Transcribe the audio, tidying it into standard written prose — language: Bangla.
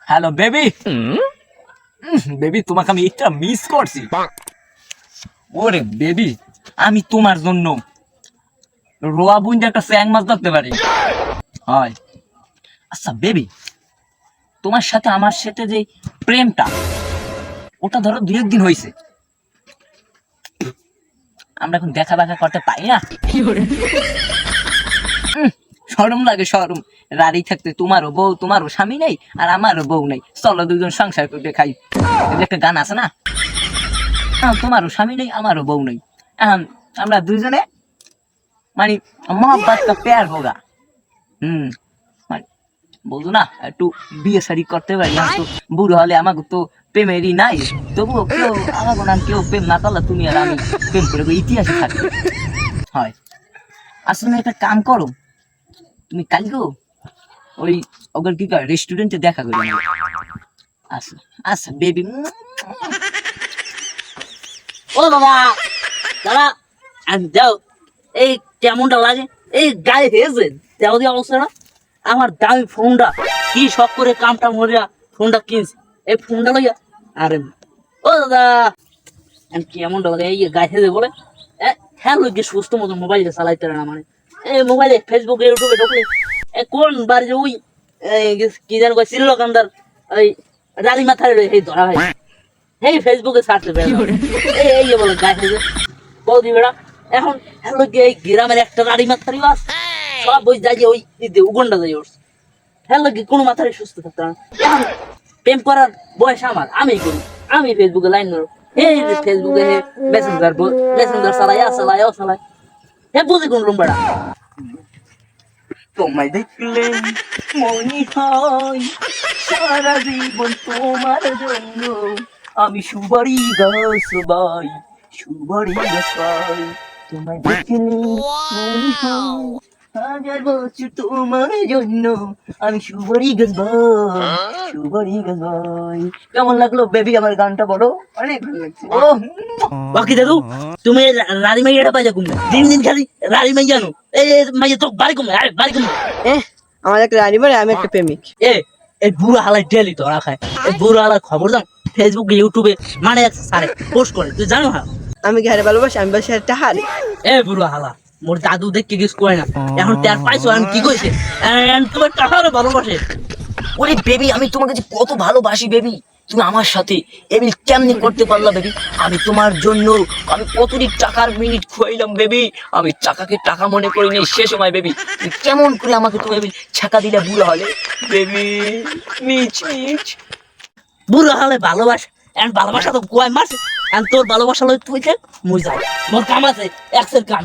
Hello baby. বেবি তোমাকে আমি এটা মিস করছি। ওরে বেবি, আমি তোমার জন্য রোয়া বুঞ্জে একটা স্যাং মাছ ধরতে পারি। হয়। আচ্ছা বেবি, তোমার সাথে আমার সাথে যে প্রেমটা, ওটা ধরো 2-1 দিন হয়েছে, আমরা এখন দেখা দেখা করতে পাই না। শরম লাগে, শরম। রাড়ি থাকতে তোমারও বউ, তোমারও স্বামী নেই, আর আমারও বউ নেই, চলো দুজন সংসার করতে খাই। একটা গান আছে না, তোমারও স্বামী নেই, আমারও বউ নেই, এখন আমরা দুজনে মানে মোহাম্মত কা প্যার হোগা। মানে বলতো না, একটু বিয়ে শাড়ি করতে পারি। তো বুড়ো হলে আমাকে তো প্রেমেরই নাই, তবুও কেউ আমাকে না, কেউ প্রেম না করলে তুমি আর আমি প্রেম করে ইতিহাসে থাকি। হয়। আসলে একটা কাম করো, তুমি কালকে ওই ওদের কি কয় রেস্টুরেন্টে দেখা করি। আচ্ছা আচ্ছা বেবি। ও বাবা, দাদা দাও, এই কেমনটা লাগে? এই গায়ে হেয়েছে দেও দিয়ে অবস্থা না। আমার দামি ফোনটা কি শখ করে কামটা মরিয়া ফোনটা কিনছি, এই ফোনটা লইয়া। আরে ও দাদা, কেমনটা লাগে? এই গায়ে হেজে বলে হ্যাঁ লোক সুস্থ মতো মোবাইলটা চালাইতে না, মানে এই মোবাইলে ফেসবুক ইউটিউবে ঢুকলে কোন বাড়ি যে ওই কি যেন কয় শ্রীলকান্দার ওই রানী মাথায় এই ধরা হয়, এই ফেসবুকে ছাড়তে পারে এই বলে গায়ে হেজে বৌদি বেড়া। এখন হ্যালো এই গ্রামের একটা রাড়ি মাথারি বাস সব ওই যাই ওই উগন্ডা যাই ওর হ্যালো কোনো মাথারি সুস্থ থাকতে না। এখন প্রেম করার বয়স আমার, আমি করি, আমি ফেসবুকে লাইন মারো, এই ফেসবুকে মেসেঞ্জার চালাই হে বুঝি কোন রুম বেড়া। তোমায় দেখলে মনে হয় সারা জীবন তোমার জন্য আমি সুপারি গাছ বাই, সুপারি গাছ বাই। তোমায় দেখলে মনে হয় 1000 বছর তোমার জন্য আমি সুপারি গাছ বাই, সুপারি গাছ বাই। কেমন লাগলো বেবি আমার গানটা? বলো। অনেক ভালো লাগছে। ও বাকি দাদু, তুমি রানী মাইয়াটা পাইলে কমবে, দিন দিন খালি রানী মাই জানো। এই মাইয়া তো বাড়ি কমবে, আরে বাড়ি কমবে। আমার একটা রানী মানে আমি একটা প্রেমিক। এ এই বুড়ো হালাই ডেলি ধরা খায়, এই বুড়ো হালার খবর জান ফেসবুক ইউটিউবে মানে সারে পোস্ট করে, তুই জানো? হ্যাঁ আমি ঘরে ভালোবাসি, আমি বাসি একটা হারি। এ বুড়ো হালা, মোর দাদু দেখতে কিছু করে না, এখন টের পাইছো আমি কি কইছে? তোমার টাকারও ভালোবাসে। ওরে বেবি, আমি তোমাকে যে কত ভালোবাসি বেবি, তুমি আমার সাথে এমনি কেমনি করতে পারলা বেবি? আমি তোমার জন্য আমি কতটি টাকার মিনিট খুয়াইলাম বেবি, আমি টাকাকে টাকা মনে করি নি সে সময় বেবি। তুমি কেমন করে আমাকে তুমি বেবি ছাকা দিলে বুড়ো হলে বেবি? Miss miss. বুড়ো হালে ভালোবাসে, এখন ভালোবাসা তো গোয়ায় মারছে, এখন তোর ভালোবাসা লই তুই মুই যাই, মোর কাম আছে, এক্সের কাম।